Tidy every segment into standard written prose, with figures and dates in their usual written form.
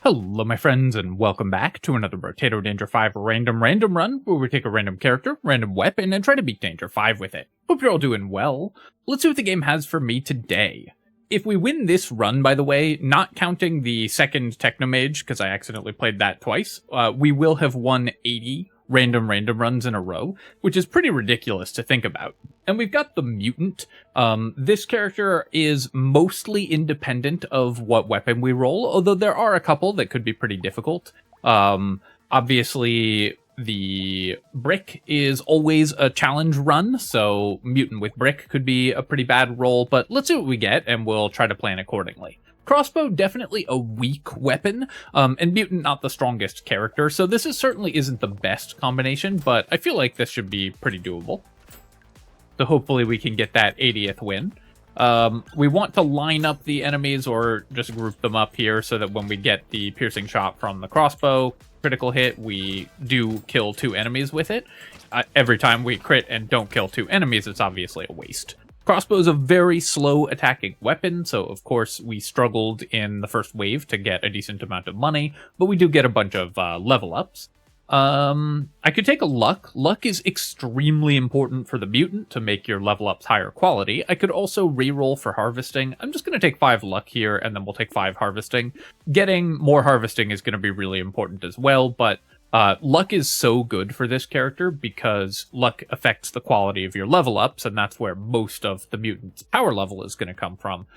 Hello my friends and welcome back to another Brotato Danger 5 random run where we take a random character, random weapon, and try to beat Danger 5 with it. Hope you're all doing well. Let's see what the game has for me today. If we win this run, by the way, not counting the second Technomage, because I accidentally played that twice, we will have won 80 random runs in a row, which is pretty ridiculous to think about. And we've got the Mutant. This character is mostly independent of what weapon we roll, although there are a couple that could be pretty difficult. Obviously, the Brick is always a challenge run, so Mutant with Brick could be a pretty bad roll, but let's see what we get, and we'll try to plan accordingly. Crossbow, definitely a weak weapon, and Mutant not the strongest character, so this certainly isn't the best combination, but I feel like this should be pretty doable. So hopefully we can get that 80th win. We want to line up the enemies or just group them up here so that when we get the piercing shot from the crossbow, critical hit, we do kill 2 enemies with it. Every time we crit and don't kill 2 enemies, it's obviously a waste. Crossbow is a very slow attacking weapon, so of course we struggled in the first wave to get a decent amount of money, but we do get a bunch of level ups. I could take a luck. Luck is extremely important for the Mutant to make your level ups higher quality. I could also reroll for harvesting. I'm just going to take 5 luck here, and then we'll take 5 harvesting. Getting more harvesting is going to be really important as well, but luck is so good for this character because luck affects the quality of your level ups, and that's where most of the Mutant's power level is going to come from.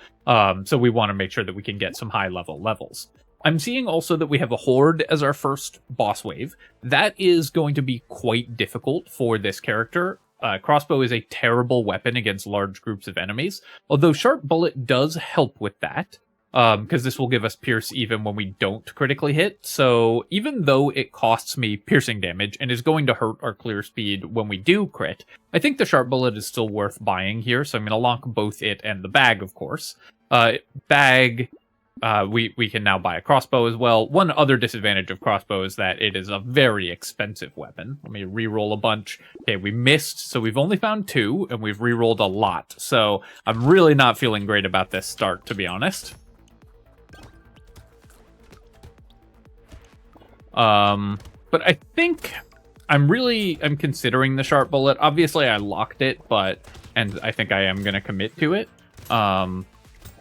So we want to make sure that we can get some high level levels. I'm seeing also that we have a Horde as our first boss wave. That is going to be quite difficult for this character. Crossbow is a terrible weapon against large groups of enemies, although Sharp Bullet does help with that, because this will give us Pierce even when we don't critically hit. So even though it costs me piercing damage and is going to hurt our clear speed when we do crit, I think the Sharp Bullet is still worth buying here, so I'm going to lock both it and the bag, of course. Bag... we can now buy a crossbow as well. One other disadvantage of crossbow is that it is a very expensive weapon. Let me re-roll a bunch. Okay, we missed, so we've only found 2, and we've re-rolled a lot. So I'm really not feeling great about this start, to be honest. But I think I'm considering the Sharp Bullet. Obviously, I locked it, and I think I am going to commit to it.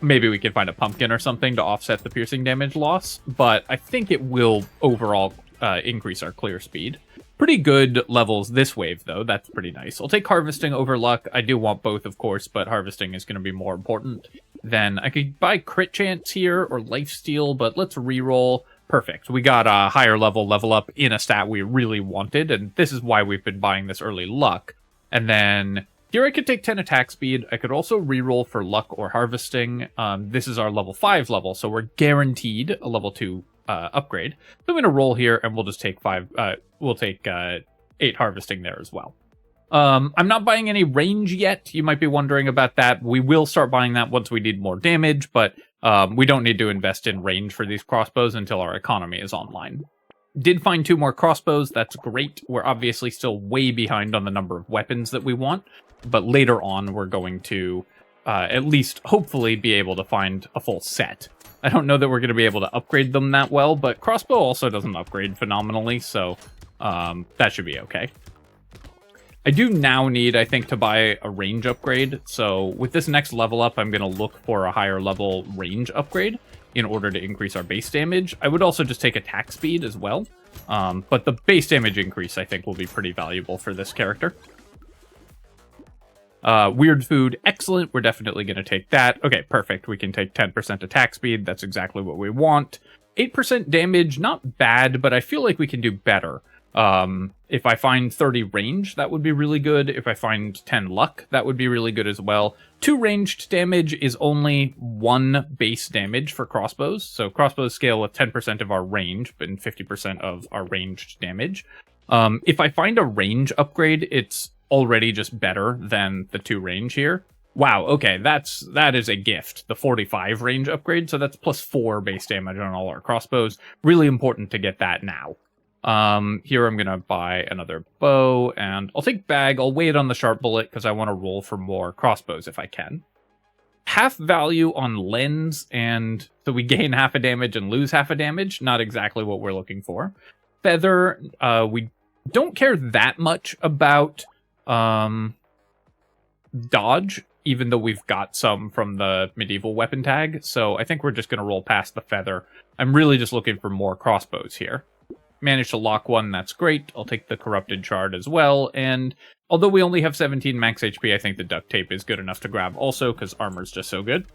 Maybe we can find a pumpkin or something to offset the piercing damage loss, but I think it will overall increase our clear speed. Pretty good levels this wave, though. That's pretty nice. I'll take harvesting over luck. I do want both, of course, but harvesting is going to be more important. Then I could buy crit chance here or lifesteal, but let's reroll. Perfect. We got a higher level up in a stat we really wanted, and this is why we've been buying this early luck. And then... here I could take 10 attack speed. I could also reroll for luck or harvesting. This is our level 5 level, so we're guaranteed a level 2 upgrade. So I'm going to roll here, and we'll just take 8 harvesting there as well. I'm not buying any range yet. You might be wondering about that. We will start buying that once we need more damage, but we don't need to invest in range for these crossbows until our economy is online. Did find 2 more crossbows. That's great. We're obviously still way behind on the number of weapons that we want, but later on we're going to at least hopefully be able to find a full set. I don't know that we're going to be able to upgrade them that well, but crossbow also doesn't upgrade phenomenally, so that should be okay. I do now need, I think, to buy a range upgrade, so with this next level up, I'm going to look for a higher level range upgrade in order to increase our base damage. I would also just take attack speed as well, but the base damage increase, I think, will be pretty valuable for this character. Weird food, excellent. We're definitely going to take that. Okay, perfect. We can take 10% attack speed. That's exactly what we want. 8% damage, not bad, but I feel like we can do better. If I find 30 range, that would be really good. If I find 10 luck, that would be really good as well. 2 ranged damage is only 1 base damage for crossbows. So crossbows scale with 10% of our range, but 50% of our ranged damage. If I find a range upgrade, it's already just better than the 2 range here. Wow, okay, that is a gift. The 45 range upgrade, so that's plus 4 base damage on all our crossbows. Really important to get that now. Here I'm going to buy another bow, and I'll take bag. I'll wait on the Sharp Bullet because I want to roll for more crossbows if I can. half value on lens, and so we gain half a damage and lose half a damage. Not exactly what we're looking for. Feather, we don't care that much about dodge, even though we've got some from the medieval weapon tag. So I think we're just going to roll past the feather. I'm really just looking for more crossbows here. Managed to lock one, that's great. I'll take the corrupted shard as well, and although we only have 17 max HP, I think the duct tape is good enough to grab also, because armor's just so good.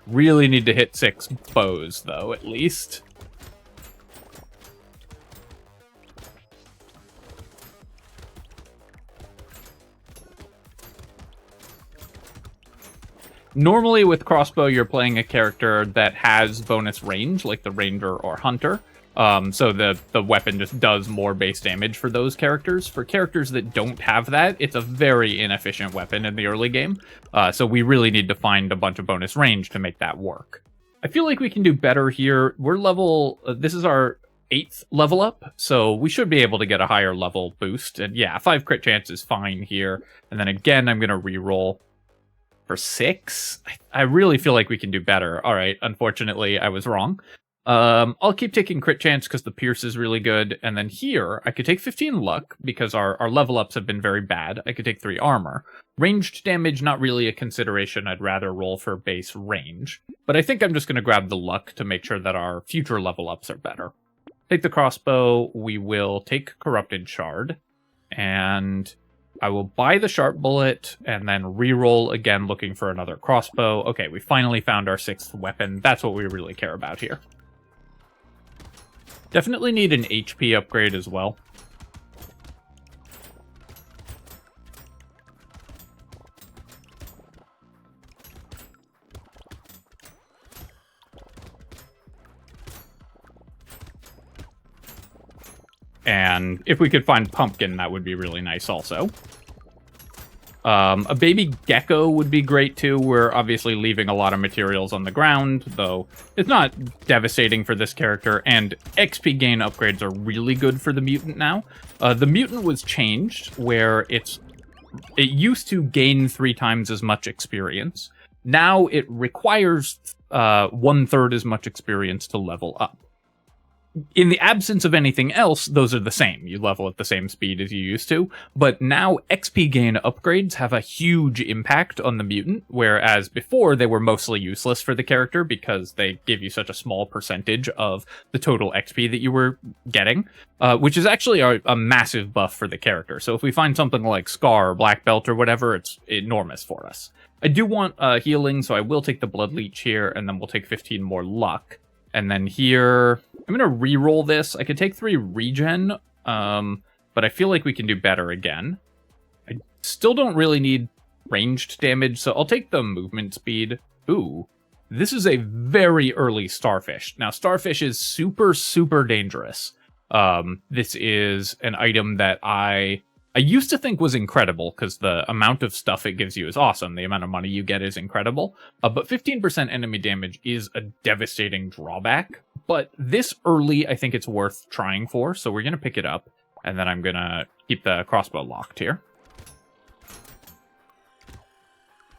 Really need to hit 6 bows, though, at least. Normally with crossbow, you're playing a character that has bonus range, like the ranger or hunter. So the weapon just does more base damage for those characters. For characters that don't have that, it's a very inefficient weapon in the early game. So we really need to find a bunch of bonus range to make that work. I feel like we can do better here. We're level... this is our 8th level up, so we should be able to get a higher level boost. And yeah, 5 crit chance is fine here. And then again, I'm going to reroll for 6. I really feel like we can do better. All right, unfortunately, I was wrong. I'll keep taking crit chance because the pierce is really good. And then here, I could take 15 luck because our level ups have been very bad. I could take 3 armor. Ranged damage, not really a consideration. I'd rather roll for base range. But I think I'm just going to grab the luck to make sure that our future level ups are better. Take the crossbow. We will take corrupted shard. And I will buy the sharp bullet and then re-roll again looking for another crossbow. Okay, we finally found our 6th weapon. That's what we really care about here. Definitely need an HP upgrade as well. And if we could find pumpkin, that would be really nice also. A baby gecko would be great too. We're obviously leaving a lot of materials on the ground, though it's not devastating for this character, and XP gain upgrades are really good for the mutant now. The mutant was changed, where it used to gain 3 times as much experience. Now it requires 1/3 as much experience to level up. In the absence of anything else, those are the same. You level at the same speed as you used to. But now XP gain upgrades have a huge impact on the mutant, whereas before they were mostly useless for the character because they give you such a small percentage of the total XP that you were getting, which is actually a massive buff for the character. So if we find something like Scar or Black Belt or whatever, it's enormous for us. I do want healing, so I will take the Blood Leech here, and then we'll take 15 more luck. And then here, I'm going to re-roll this. I could take 3 regen, but I feel like we can do better again. I still don't really need ranged damage, so I'll take the movement speed. Ooh, this is a very early starfish. Now, starfish is super, super dangerous. This is an item that I used to think was incredible because the amount of stuff it gives you is awesome. The amount of money you get is incredible. But 15% enemy damage is a devastating drawback. But this early, I think it's worth trying for. So we're going to pick it up. And then I'm going to keep the crossbow locked here.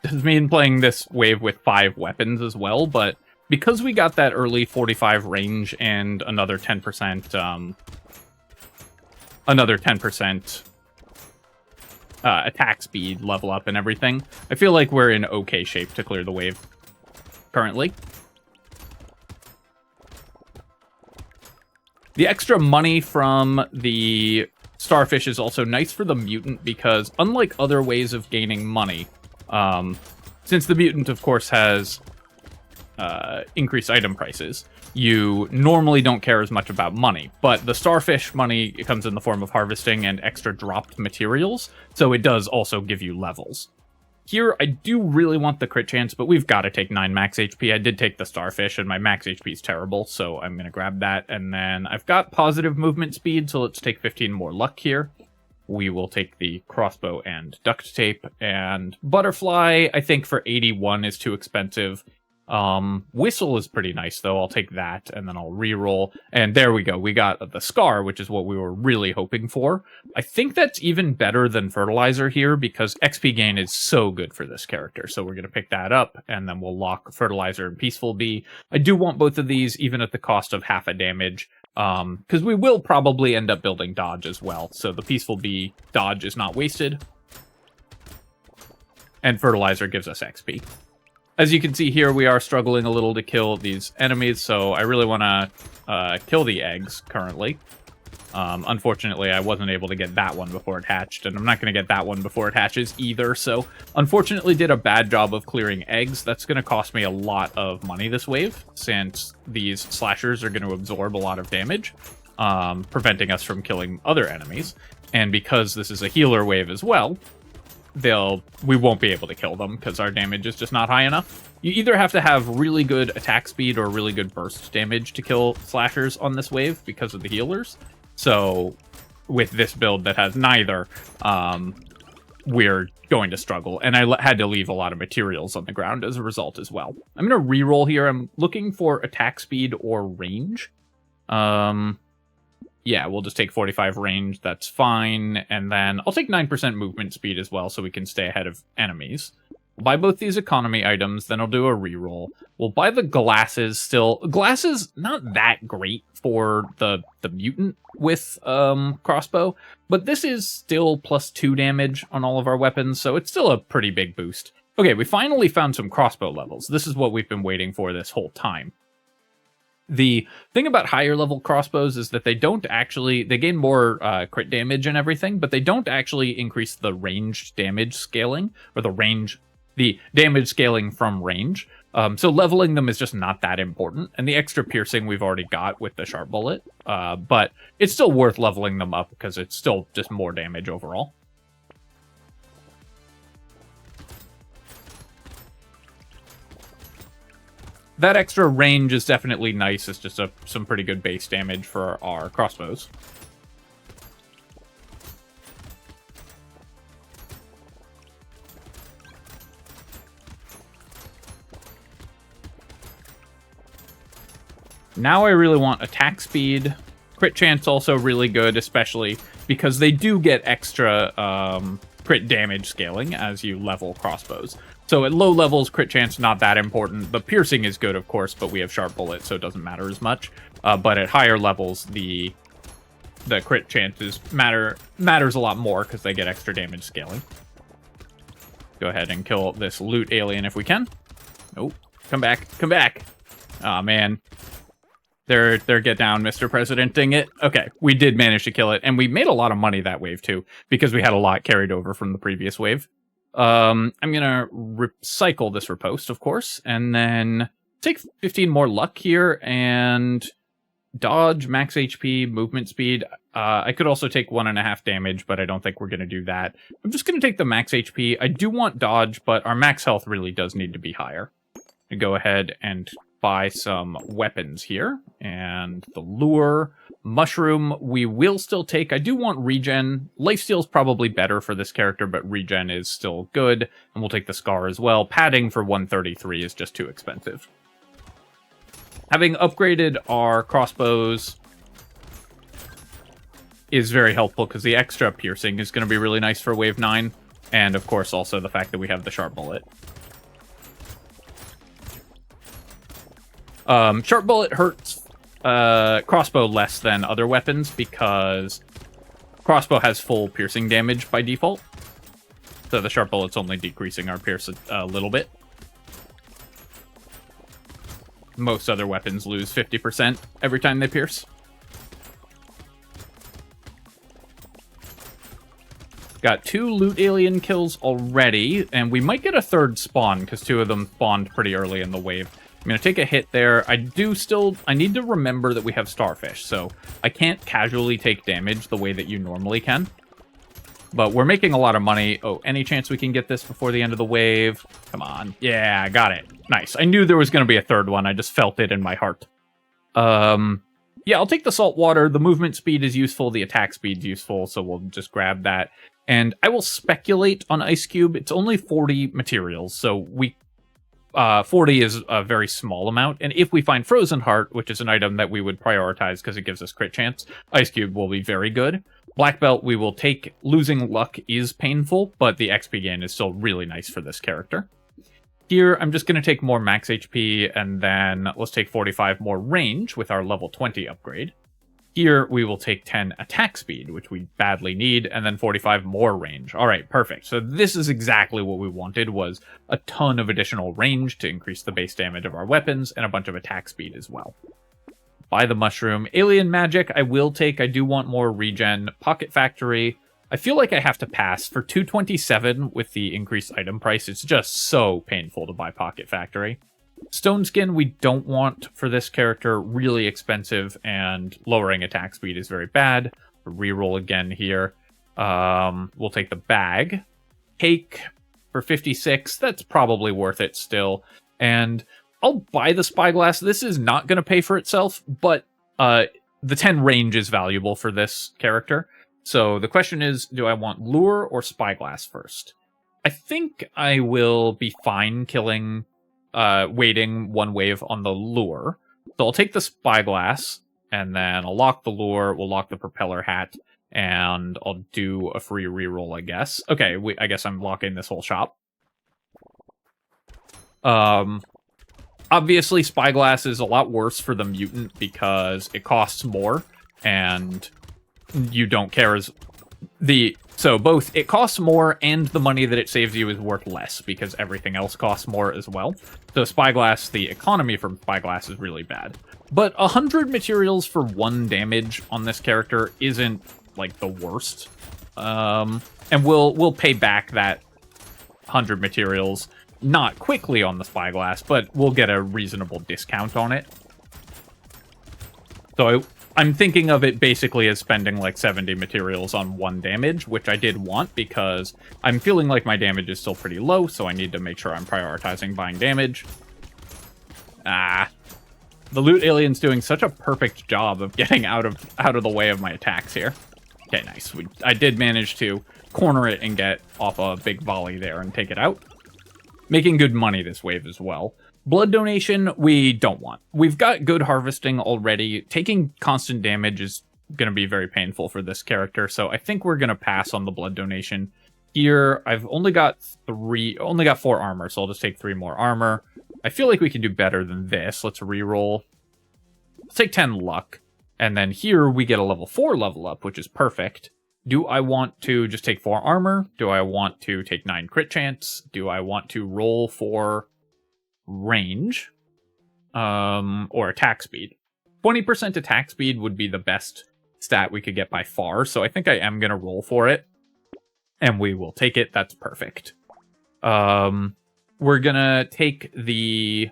Does mean playing this wave with 5 weapons as well. But because we got that early 45 range and another 10%... attack speed, level up, and everything, I feel like we're in okay shape to clear the wave currently. The extra money from the starfish is also nice for the mutant because, unlike other ways of gaining money, since the mutant, of course, has increased item prices, you normally don't care as much about money, but the starfish money comes in the form of harvesting and extra dropped materials, so it does also give you levels. Here, I do really want the crit chance, but we've got to take 9 max HP. I did take the starfish, and my max HP is terrible, so I'm going to grab that, and then I've got positive movement speed, so let's take 15 more luck here. We will take the crossbow and duct tape, and butterfly, I think for 81 is too expensive. Whistle is pretty nice, though. I'll take that, and then I'll re-roll. And there we go. We got the Scar, which is what we were really hoping for. I think that's even better than Fertilizer here, because XP gain is so good for this character. So we're going to pick that up, and then we'll lock Fertilizer and Peaceful Bee. I do want both of these, even at the cost of half a damage, because we will probably end up building Dodge as well. So the Peaceful Bee Dodge is not wasted. And Fertilizer gives us XP. As you can see here, we are struggling a little to kill these enemies, so I really want to kill the eggs currently. Unfortunately, I wasn't able to get that one before it hatched, and I'm not going to get that one before it hatches either, so unfortunately did a bad job of clearing eggs. That's going to cost me a lot of money this wave, since these slashers are going to absorb a lot of damage, preventing us from killing other enemies. And because this is a healer wave as well, we won't be able to kill them because our damage is just not high enough. You either have to have really good attack speed or really good burst damage to kill slashers on this wave because of the healers. So with this build that has neither, we're going to struggle. And I had to leave a lot of materials on the ground as a result as well. I'm going to reroll here. I'm looking for attack speed or range. Yeah, we'll just take 45 range, that's fine. And then I'll take 9% movement speed as well, so we can stay ahead of enemies. We'll buy both these economy items, then I'll do a reroll. We'll buy the glasses still. Glasses, not that great for the mutant with crossbow, but this is still +2 damage on all of our weapons, so it's still a pretty big boost. Okay, we finally found some crossbow levels. This is what we've been waiting for this whole time. The thing about higher level crossbows is that they gain more crit damage and everything, but they don't actually increase the ranged damage scaling, or the damage scaling from range. So leveling them is just not that important, and the extra piercing we've already got with the sharp bullet, but it's still worth leveling them up because it's still just more damage overall. That extra range is definitely nice. It's just some pretty good base damage for our crossbows. Now I really want attack speed. Crit chance also really good, especially because they do get extra crit damage scaling as you level crossbows. So at low levels, crit chance not that important. The piercing is good, of course, but we have sharp bullet, so it doesn't matter as much. But at higher levels, the crit chances matters a lot more because they get extra damage scaling. Go ahead and kill this loot alien if we can. Nope. Come back. Come back. Aw, man. They're get down, Mr. President, ding it. Okay, we did manage to kill it, and we made a lot of money that wave, too, because we had a lot carried over from the previous wave. I'm gonna recycle this riposte, of course, and then take 15 more luck here, and dodge, max HP, movement speed. I could also take 1.5 damage, but I don't think we're gonna do that. I'm just gonna take the max HP. I do want dodge, but our max health really does need to be higher. I go ahead and buy some weapons here, and the lure, mushroom, we will still take. I do want regen. Lifesteal's probably better for this character, but regen is still good, and we'll take the scar as well. Padding for 133 is just too expensive. Having upgraded our crossbows is very helpful because the extra piercing is going to be really nice for wave 9, and of course also the fact that we have the sharp bullet. Sharp bullet hurts crossbow less than other weapons because crossbow has full piercing damage by default. So the sharp bullet's only decreasing our pierce a little bit. Most other weapons lose 50% every time they pierce. Got 2 loot alien kills already, and we might get a third spawn because 2 of them spawned pretty early in the wave. I'm going to take a hit there. I need to remember that we have starfish, so I can't casually take damage the way that you normally can. But we're making a lot of money. Oh, any chance we can get this before the end of the wave? Come on. Yeah, got it. Nice. I knew there was going to be a third one. I just felt it in my heart. Yeah, I'll take the salt water. The movement speed is useful. The attack speed's useful, so we'll just grab that. And I will speculate on Ice Cube. It's only 40 materials, so 40 is a very small amount, and if we find Frozen Heart, which is an item that we would prioritize because it gives us crit chance, Ice Cube will be very good. Black Belt we will take. Losing luck is painful, but the XP gain is still really nice for this character. Here, I'm just going to take more max HP, and then let's take 45 more range with our level 20 upgrade. Here, we will take 10 attack speed, which we badly need, and then 45 more range. All right, perfect. So this is exactly what we wanted, was a ton of additional range to increase the base damage of our weapons, and a bunch of attack speed as well. Buy the mushroom. Alien magic, I will take. I do want more regen. Pocket Factory, I feel like I have to pass. For 227 with the increased item price, it's just so painful to buy Pocket Factory. Stone Skin we don't want for this character, really expensive, and lowering attack speed is very bad. Reroll again here. We'll take the bag. Cake for 56, that's probably worth it still. And I'll buy the Spyglass. This is not going to pay for itself, but the 10 range is valuable for this character. So the question is, do I want Lure or Spyglass first? I think I will be fine killing, waiting one wave on the Lure. So I'll take the Spyglass, and then I'll lock the Lure, we'll lock the Propeller Hat, and I'll do a free reroll, I guess. Okay, I guess I'm locking this whole shop. Obviously, Spyglass is a lot worse for the Mutant because it costs more, and you don't care as... So both it costs more and the money that it saves you is worth less because everything else costs more as well. So Spyglass, the economy from Spyglass is really bad. But 100 materials for 1 damage on this character isn't like the worst. And we'll pay back that 100 materials not quickly on the Spyglass, but we'll get a reasonable discount on it. So I'm thinking of it basically as spending like 70 materials on 1 damage, which I did want because I'm feeling like my damage is still pretty low, so I need to make sure I'm prioritizing buying damage. The loot alien's doing such a perfect job of getting out of the way of my attacks here. Okay, nice. I did manage to corner it and get off a big volley there and take it out. Making good money this wave as well. Blood donation, we don't want. We've got good harvesting already. Taking constant damage is going to be very painful for this character, so I think we're going to pass on the blood donation. Here, I've only got 4 armor, so I'll just take 3 more armor. I feel like we can do better than this. Let's reroll. Let's take 10 luck. And then here we get a level 4 level up, which is perfect. Do I want to just take 4 armor? Do I want to take 9 crit chance? Do I want to roll for range? Or attack speed? 20% attack speed would be the best stat we could get by far, so I think I am going to roll for it. And we will take it. That's perfect. We're going to take the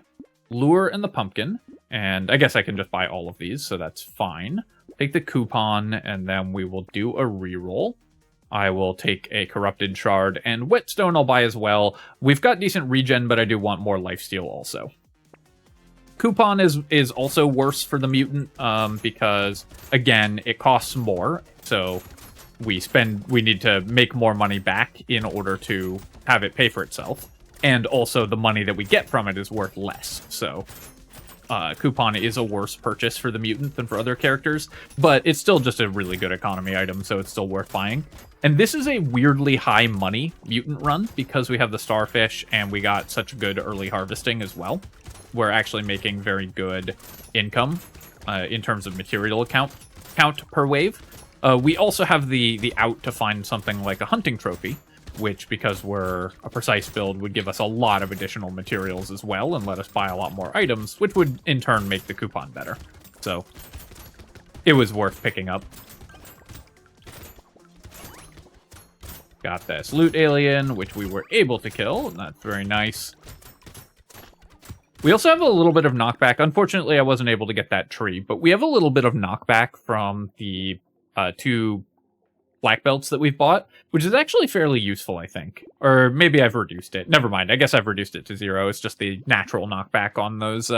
lure and the pumpkin, and I guess I can just buy all of these, so that's fine. Take the coupon, and then we will do a reroll. I will take a corrupted shard, and whetstone I'll buy as well. We've got decent regen, but I do want more lifesteal also. Coupon is also worse for the mutant, because again, it costs more, so we need to make more money back in order to have it pay for itself. And also the money that we get from it is worth less, so coupon is a worse purchase for the mutant than for other characters, but it's still just a really good economy item, so it's still worth buying. And this is a weirdly high money mutant run because we have the starfish and we got such good early harvesting as well. We're actually making very good income in terms of material count per wave. We also have the out to find something like a hunting trophy, which, because we're a precise build, would give us a lot of additional materials as well and let us buy a lot more items, which would in turn make the coupon better. So it was worth picking up. Got this loot alien, which we were able to kill, and that's very nice. We also have a little bit of knockback. Unfortunately, I wasn't able to get that tree, but we have a little bit of knockback from the 2 black belts that we've bought, which is actually fairly useful, I think. Or maybe I've reduced it. Never mind. I guess I've reduced it to 0. It's just the natural knockback on those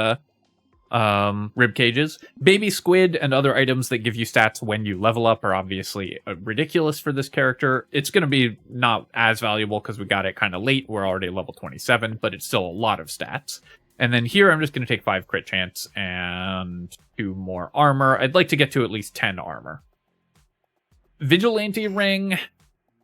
rib cages. Baby squid and other items that give you stats when you level up are obviously ridiculous for this character. It's going to be not as valuable because we got it kind of late. We're already level 27, but it's still a lot of stats. And then here I'm just going to take 5 crit chance and 2 more armor. I'd like to get to at least 10 armor. Vigilante ring.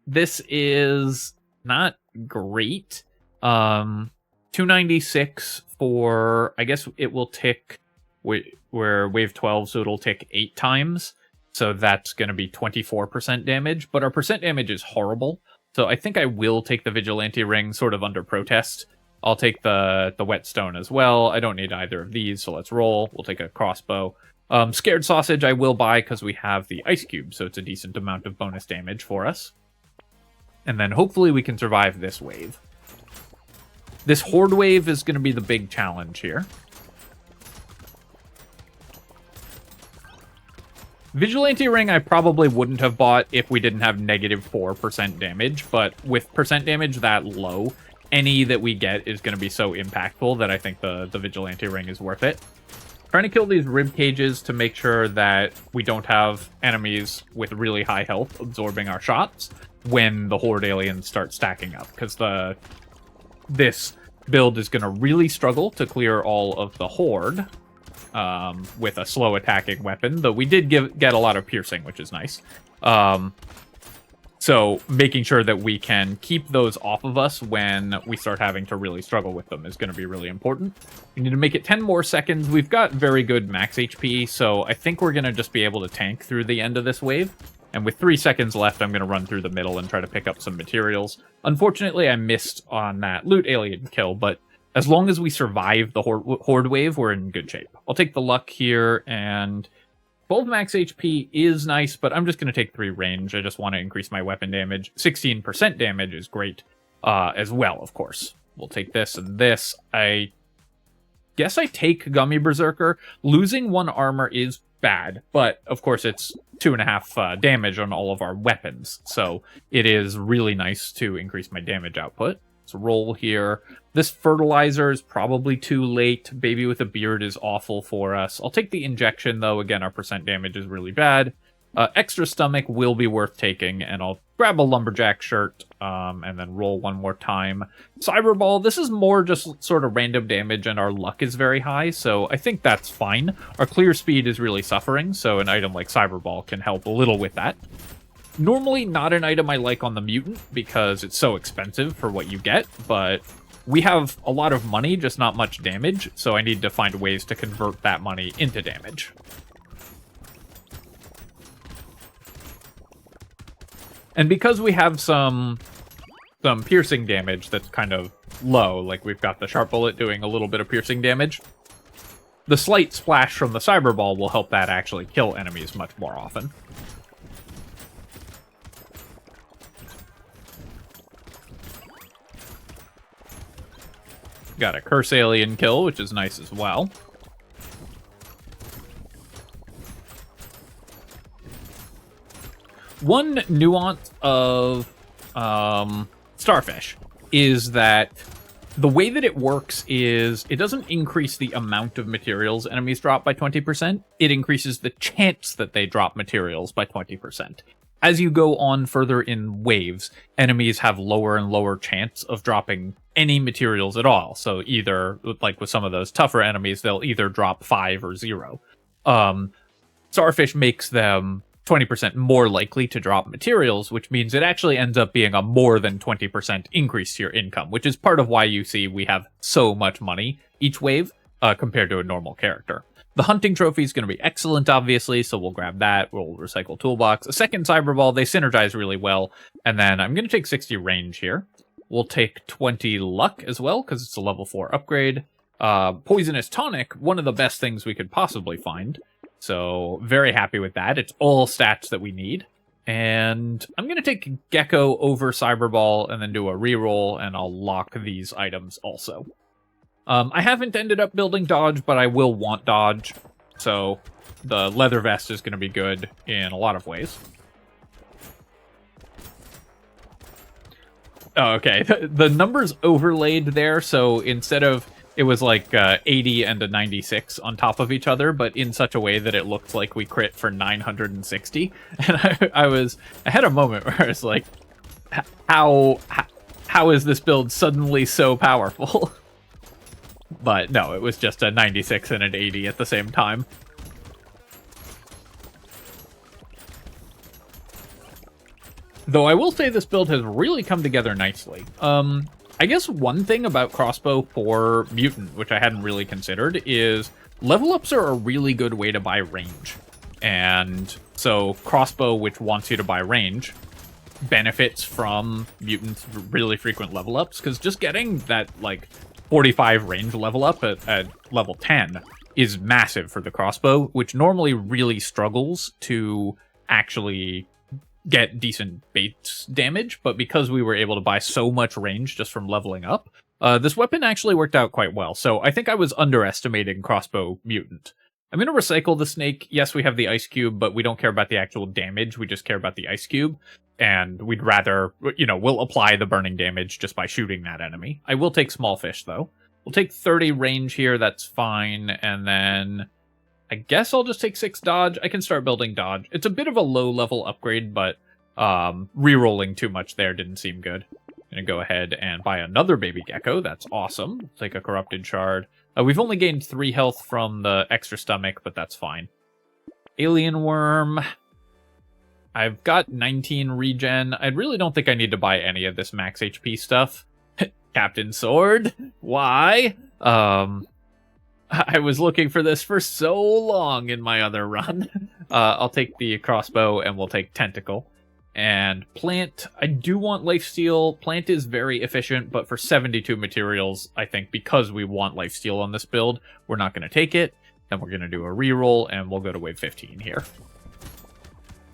This is not great. 296 for, I guess it will tick, we're wave 12, so it'll tick 8 times. So that's going to be 24% damage, but our percent damage is horrible. So I think I will take the Vigilante ring sort of under protest. I'll take the whetstone as well. I don't need either of these, so let's roll. We'll take a crossbow. Scared sausage I will buy because we have the ice cube, so it's a decent amount of bonus damage for us. And then hopefully we can survive this wave. This horde wave is going to be the big challenge here. Vigilante ring I probably wouldn't have bought if we didn't have negative 4% damage, but with percent damage that low, any that we get is going to be so impactful that I think the Vigilante ring is worth it. Trying to kill these rib cages to make sure that we don't have enemies with really high health absorbing our shots when the horde aliens start stacking up, because this build is going to really struggle to clear all of the horde with a slow attacking weapon, though we did get a lot of piercing, which is nice. So making sure that we can keep those off of us when we start having to really struggle with them is going to be really important. We need to make it 10 more seconds. We've got very good max HP, so I think we're going to just be able to tank through the end of this wave. And with 3 seconds left, I'm going to run through the middle and try to pick up some materials. Unfortunately, I missed on that loot alien kill, but as long as we survive the horde wave, we're in good shape. I'll take the luck here, and 12 max HP is nice, but I'm just going to take 3 range. I just want to increase my weapon damage. 16% damage is great as well, of course. We'll take this and this. I guess I take Gummy Berserker. Losing 1 armor is bad, but of course it's 2.5 damage on all of our weapons, so it is really nice to increase my damage output. Let's roll here. This fertilizer is probably too late. Baby with a beard is awful for us. I'll take the injection, though. Again, our percent damage is really bad. Extra stomach will be worth taking, and I'll grab a lumberjack shirt and then roll 1 more time. Cyberball, this is more just sort of random damage, and our luck is very high, so I think that's fine. Our clear speed is really suffering, so an item like Cyberball can help a little with that. Normally not an item I like on the Mutant because it's so expensive for what you get, but we have a lot of money, just not much damage, so I need to find ways to convert that money into damage. And because we have some piercing damage that's kind of low, like we've got the sharp bullet doing a little bit of piercing damage, the slight splash from the cyberball will help that actually kill enemies much more often. Got a curse alien kill, which is nice as well. One nuance of Starfish is that the way that it works is it doesn't increase the amount of materials enemies drop by 20%. It increases the chance that they drop materials by 20%. As you go on further in waves, enemies have lower and lower chance of dropping any materials at all. So either, like with some of those tougher enemies, they'll either drop 5 or 0. Starfish makes them 20% more likely to drop materials, which means it actually ends up being a more than 20% increase to your income, which is part of why you see we have so much money each wave compared to a normal character. The hunting trophy is going to be excellent, obviously, so we'll grab that. We'll recycle toolbox. A second cyberball, they synergize really well. And then I'm going to take 60 range here. We'll take 20 luck as well, because it's a level 4 upgrade. Poisonous tonic, one of the best things we could possibly find. So very happy with that. It's all stats that we need. And I'm going to take Gecko over Cyberball and then do a reroll, and I'll lock these items also. I haven't ended up building dodge, but I will want dodge. So the leather vest is going to be good in a lot of ways. Oh, okay, the numbers overlaid there, so instead of It was like 80 and a 96 on top of each other, but in such a way that it looked like we crit for 960. And I had a moment where I was like, how is this build suddenly so powerful? But no, it was just a 96 and an 80 at the same time. Though I will say this build has really come together nicely. I guess one thing about Crossbow for Mutant, which I hadn't really considered, is level ups are a really good way to buy range. And so Crossbow, which wants you to buy range, benefits from Mutant's really frequent level ups, because just getting that, like, 45 range level up at level 10 is massive for the Crossbow, which normally really struggles to actually get decent base damage, but because we were able to buy so much range just from leveling up, this weapon actually worked out quite well. So I think I was underestimating Crossbow Mutant. I'm going to recycle the snake. Yes, we have the ice cube, but we don't care about the actual damage. We just care about the ice cube. And we'd rather, we'll apply the burning damage just by shooting that enemy. I will take small fish, though. We'll take 30 range here. That's fine. And then I guess I'll just take 6 dodge. I can start building dodge. It's a bit of a low-level upgrade, but re-rolling too much there didn't seem good. I'm going to go ahead and buy another baby gecko. That's awesome. Take a corrupted shard. We've only gained 3 health from the extra stomach, but that's fine. Alien worm. I've got 19 regen. I really don't think I need to buy any of this max HP stuff. Captain Sword? Why? I was looking for this for so long in my other run. I'll take the crossbow and we'll take tentacle. And plant, I do want lifesteal. Plant is very efficient, but for 72 materials, I think because we want lifesteal on this build, we're not going to take it. Then we're going to do a reroll, and we'll go to wave 15 here.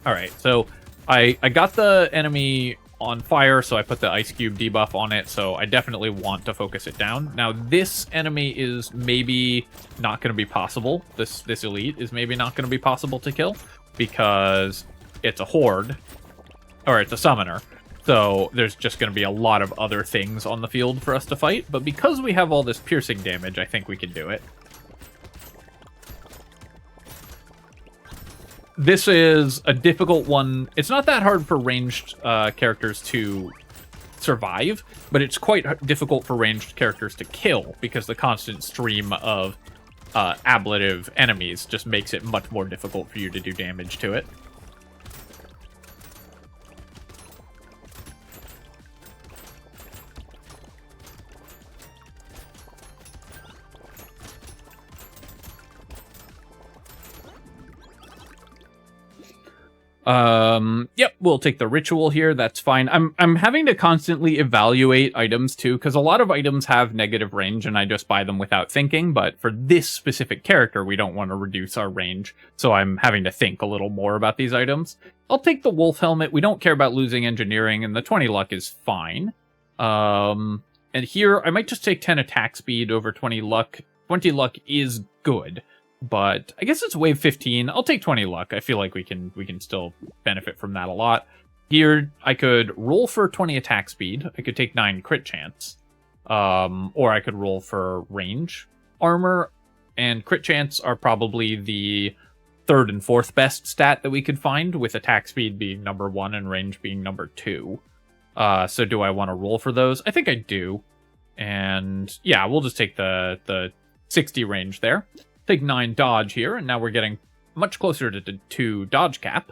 Alright, so I got the enemy on fire, so I put the ice cube debuff on it, so I definitely want to focus it down. Now, this enemy is maybe not going to be possible. This elite is maybe not going to be possible to kill, because it's a horde. Or it's a summoner, so there's just going to be a lot of other things on the field for us to fight, but because we have all this piercing damage, I think we can do it. This is a difficult one. It's not that hard for ranged characters to survive, but it's quite difficult for ranged characters to kill, because the constant stream of ablative enemies just makes it much more difficult for you to do damage to it. Yep, we'll take the ritual here. That's fine. I'm having to constantly evaluate items too, because a lot of items have negative range and I just buy them without thinking, but for this specific character, we don't want to reduce our range, so I'm having to think a little more about these items. I'll take the wolf helmet. We don't care about losing engineering, and the 20 luck is fine. And here, I might just take 10 attack speed over 20 luck. 20 luck is good. But I guess it's wave 15. I'll take 20 luck. I feel like we can still benefit from that a lot. Here, I could roll for 20 attack speed. I could take 9 crit chance. Or I could roll for range. Armor and crit chance are probably the 3rd and 4th best stat that we could find, with attack speed being number 1 and range being number 2. So do I want to roll for those? I think I do. And yeah, we'll just take the 60 range there. Take 9 dodge here, and now we're getting much closer to dodge cap.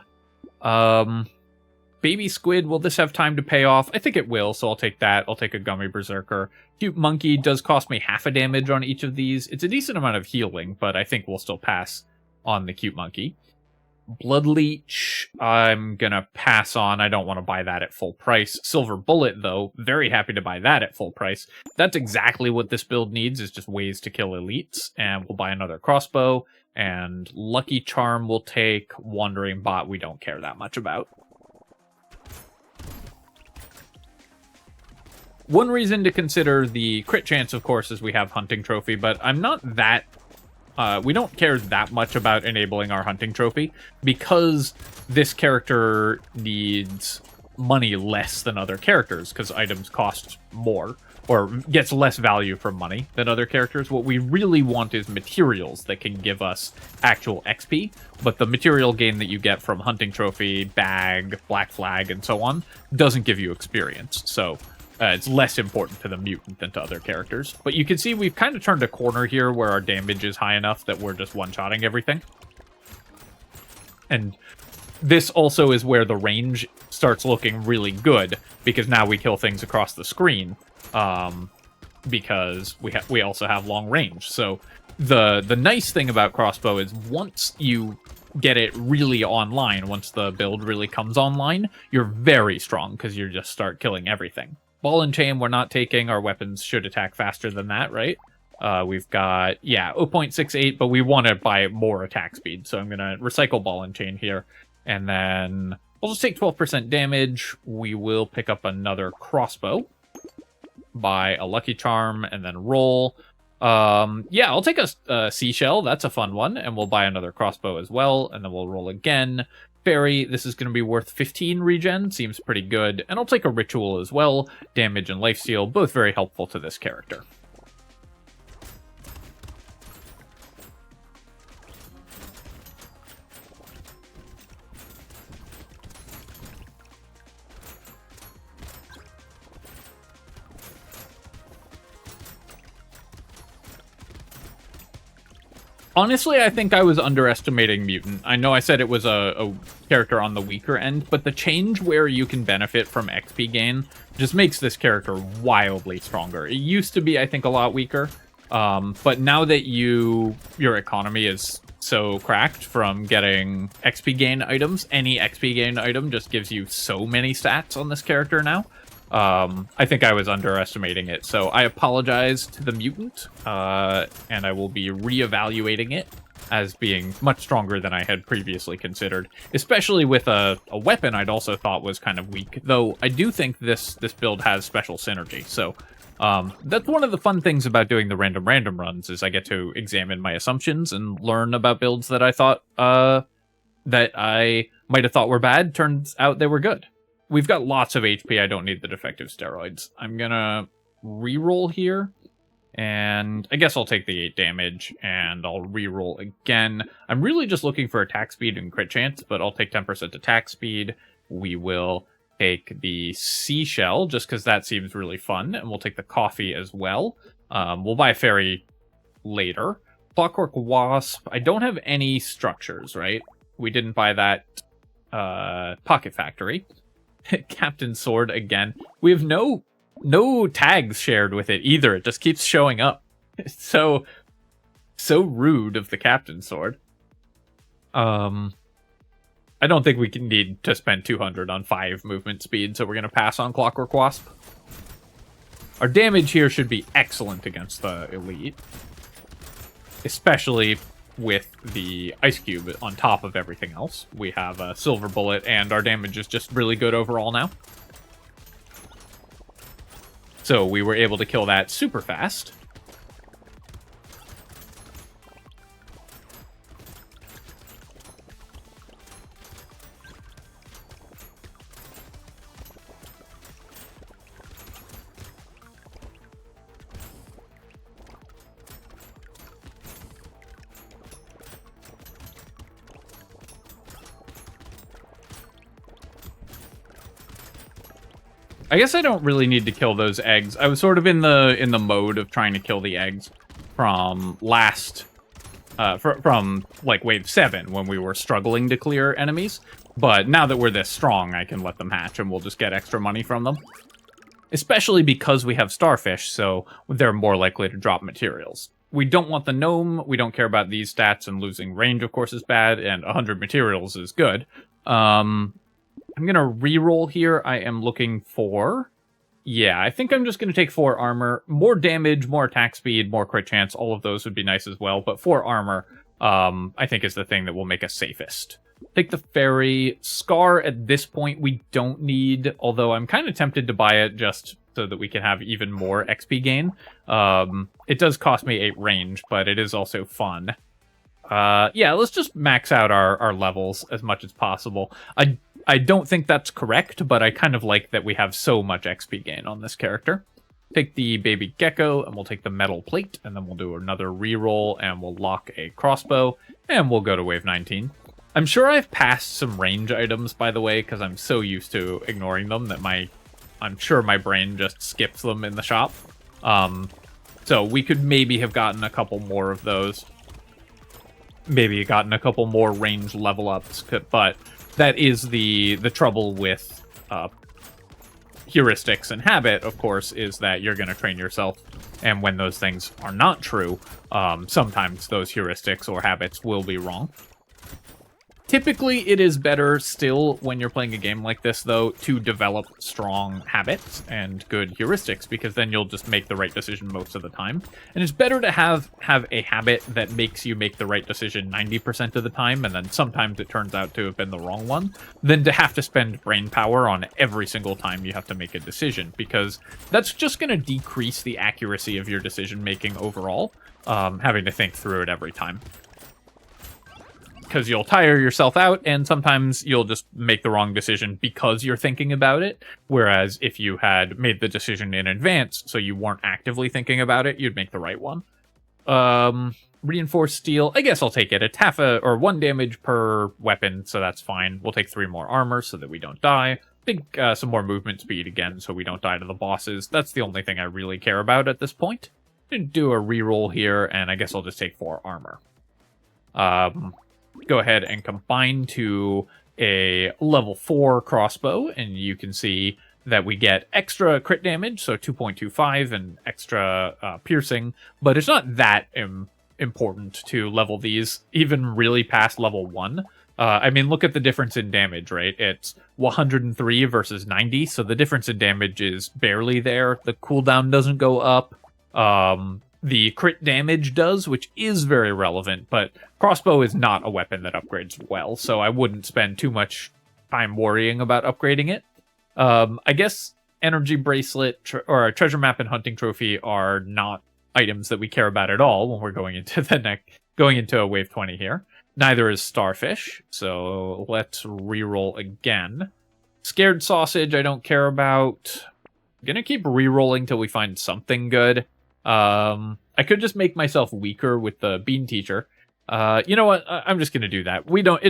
Baby squid, will this have time to pay off? I think it will, so I'll take that. I'll take a gummy berserker. Cute monkey does cost me half a damage on each of these. It's a decent amount of healing, but I think we'll still pass on the cute monkey. Blood leech, I'm gonna pass on. I don't want to buy that at full price. Silver bullet, though, very happy to buy that at full price. That's exactly what this build needs, is just ways to kill elites. And we'll buy another crossbow. And lucky charm will take. Wandering bot, we don't care that much about. One reason to consider the crit chance, of course, is we have hunting trophy, but I'm not that... we don't care that much about enabling our hunting trophy, because this character needs money less than other characters, because items cost more. or gets less value from money than other characters. What we really want is materials that can give us actual XP, but the material gain that you get from hunting trophy, bag, black flag, and so on doesn't give you experience. So it's less important to the mutant than to other characters. But you can see we've kind of turned a corner here where our damage is high enough that we're just one-shotting everything. And this also is where the range starts looking really good, because now we kill things across the screen, because we also have long range. So the nice thing about Crossbow is once you get it really online, once the build really comes online, you're very strong because you just start killing everything. Ball and chain we're not taking. Our weapons should attack faster than that, right? We've got, 0.68, but we want to buy more attack speed. So I'm going to recycle ball and chain here. And then we'll just take 12% damage. We will pick up another crossbow, buy a lucky charm, and then roll. I'll take a seashell. That's a fun one. And we'll buy another crossbow as well. And then we'll roll again. Fairy, this is going to be worth 15 regen. Seems pretty good. And I'll take a ritual as well. Damage and lifesteal, both very helpful to this character. Honestly, I think I was underestimating Mutant. I know I said it was a character on the weaker end, but the change where you can benefit from XP gain just makes this character wildly stronger. It used to be, I think, a lot weaker, but now that your economy is so cracked from getting XP gain items, any XP gain item just gives you so many stats on this character now. I think I was underestimating it, so I apologize to the Mutant, and I will be reevaluating it as being much stronger than I had previously considered, especially with a weapon I'd also thought was kind of weak, though I do think this build has special synergy, so that's one of the fun things about doing the random runs, is I get to examine my assumptions and learn about builds that I thought, that I might have thought were bad. Turns out they were good. We've got lots of HP. I don't need the defective steroids. I'm gonna reroll here, and I guess I'll take the 8 damage, and I'll reroll again. I'm really just looking for attack speed and crit chance, but I'll take 10% attack speed. We will take the seashell, just because that seems really fun, and we'll take the coffee as well. We'll buy a fairy later. Clockwork wasp. I don't have any structures, right? We didn't buy that pocket factory. Captain Sword again. We have no tags shared with it either. It just keeps showing up. It's so rude of the Captain Sword. I don't think we can need to spend 200 on 5 movement speed, so we're going to pass on Clockwork Wasp. Our damage here should be excellent against the elite, especially with the ice cube on top of everything else. We have a silver bullet, and our damage is just really good overall now. So we were able to kill that super fast. I guess I don't really need to kill those eggs. I was sort of in the mode of trying to kill the eggs from from like wave 7 when we were struggling to clear enemies. But now that we're this strong, I can let them hatch and we'll just get extra money from them. Especially because we have starfish, so they're more likely to drop materials. We don't want the gnome, we don't care about these stats, and losing range, of course, is bad, and 100 materials is good. I'm going to reroll here. I am looking for... Yeah, I think I'm just going to take 4 armor. More damage, more attack speed, more crit chance. All of those would be nice as well. But 4 armor, I think, is the thing that will make us safest. Take the fairy. Scar at this point we don't need, although I'm kind of tempted to buy it just so that we can have even more XP gain. It does cost me 8 range, but it is also fun. Let's just max out our levels as much as possible. I don't think that's correct, but I kind of like that we have so much XP gain on this character. Take the baby gecko, and we'll take the metal plate, and then we'll do another reroll, and we'll lock a crossbow, and we'll go to wave 19. I'm sure I've passed some range items, by the way, because I'm so used to ignoring them that I'm sure my brain just skips them in the shop. So we could maybe have gotten a couple more of those. Maybe gotten a couple more range level ups, but that is the trouble with heuristics and habit, of course, is that you're going to train yourself, and when those things are not true, sometimes those heuristics or habits will be wrong. Typically, it is better still when you're playing a game like this, though, to develop strong habits and good heuristics, because then you'll just make the right decision most of the time. And it's better to have a habit that makes you make the right decision 90% of the time, and then sometimes it turns out to have been the wrong one, than to have to spend brain power on every single time you have to make a decision, because that's just going to decrease the accuracy of your decision-making overall, having to think through it every time. Because you'll tire yourself out, and sometimes you'll just make the wrong decision because you're thinking about it. Whereas if you had made the decision in advance, so you weren't actively thinking about it, you'd make the right one. Reinforced steel. I guess I'll take it. It's 1 damage per weapon, so that's fine. We'll take 3 more armor so that we don't die. Think some more movement speed again, so we don't die to the bosses. That's the only thing I really care about at this point. Do a reroll here, and I guess I'll just take 4 armor. Go ahead and combine to a level 4 crossbow, and you can see that we get extra crit damage, so 2.25, and extra piercing, but it's not that important to level these, even really past level 1. I mean, look at the difference in damage, right? It's 103 versus 90, so the difference in damage is barely there. The cooldown doesn't go up. The crit damage does, which is very relevant, but crossbow is not a weapon that upgrades well, so I wouldn't spend too much time worrying about upgrading it. I guess energy bracelet or a treasure map and hunting trophy are not items that we care about at all when we're going into a wave 20 here. Neither is starfish, so let's reroll again. Scared sausage I don't care about. I'm gonna keep rerolling till we find something good. I could just make myself weaker with the bean teacher. You know what? I'm just gonna do that. We don't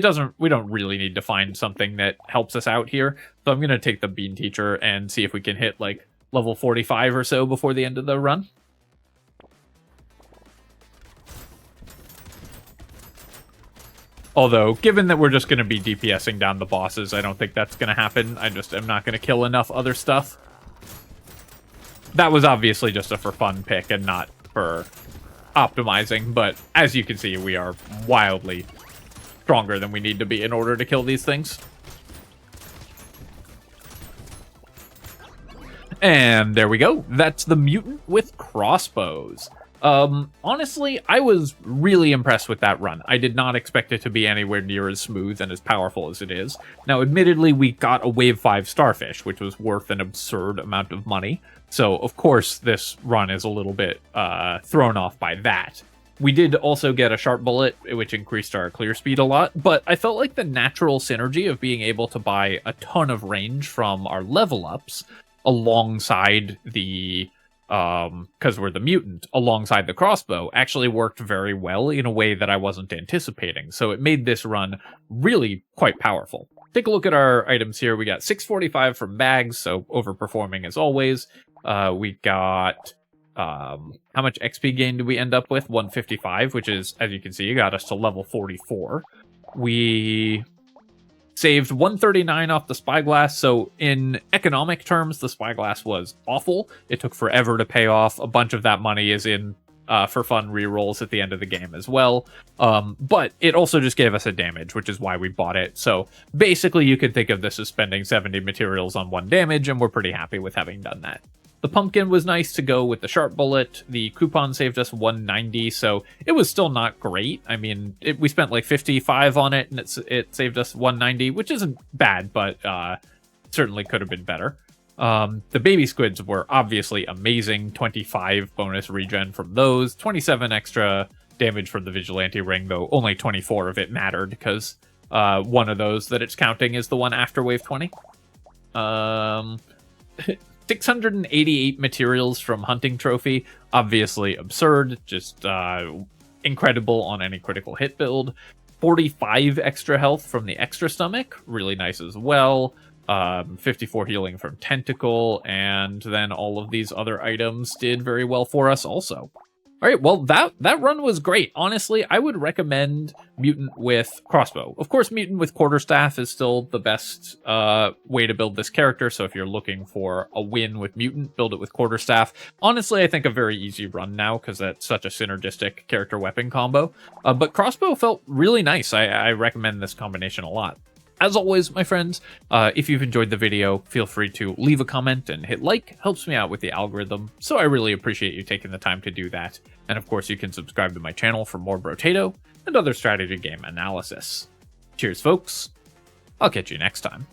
really need to find something that helps us out here. So I'm gonna take the bean teacher and see if we can hit like level 45 or so before the end of the run. Although, given that we're just gonna be DPSing down the bosses, I don't think that's gonna happen. I'm not gonna kill enough other stuff. That was obviously just a for fun pick and not for optimizing, but as you can see, we are wildly stronger than we need to be in order to kill these things. And there we go. That's the mutant with crossbows. Honestly, I was really impressed with that run. I did not expect it to be anywhere near as smooth and as powerful as it is. Now, admittedly, we got a wave 5 starfish, which was worth an absurd amount of money. So, of course, this run is a little bit thrown off by that. We did also get a sharp bullet, which increased our clear speed a lot, but I felt like the natural synergy of being able to buy a ton of range from our level ups alongside the because we're the mutant, alongside the crossbow, actually worked very well in a way that I wasn't anticipating. So it made this run really quite powerful. Take a look at our items here. We got 645 from bags, so overperforming as always. We got, how much XP gain did we end up with? 155, which is, as you can see, got us to level 44. We saved 139 off the spyglass, so in economic terms, the spyglass was awful. It took forever to pay off. A bunch of that money is in for fun rerolls at the end of the game as well. But it also just gave us a damage, which is why we bought it. So basically, you could think of this as spending 70 materials on 1 damage, and we're pretty happy with having done that. The pumpkin was nice to go with the sharp bullet. The coupon saved us 190, so it was still not great. I mean, we spent like 55 on it, and it saved us 190, which isn't bad, but certainly could have been better. The baby squids were obviously amazing. 25 bonus regen from those, 27 extra damage from the vigilante ring, though only 24 of it mattered because one of those that it's counting is the one after wave 20. 688 materials from hunting trophy, obviously absurd, just incredible on any critical hit build. 45 extra health from the extra stomach, really nice as well. 54 healing from tentacle, and then all of these other items did very well for us also. All right, well, that run was great. Honestly, I would recommend Mutant with Crossbow. Of course, Mutant with Quarterstaff is still the best way to build this character, so if you're looking for a win with Mutant, build it with Quarterstaff. Honestly, I think a very easy run now, because that's such a synergistic character-weapon combo. But Crossbow felt really nice. I recommend this combination a lot. As always, my friends, if you've enjoyed the video, feel free to leave a comment and hit like. Helps me out with the algorithm, so I really appreciate you taking the time to do that. And of course, you can subscribe to my channel for more Brotato and other strategy game analysis. Cheers, folks. I'll catch you next time.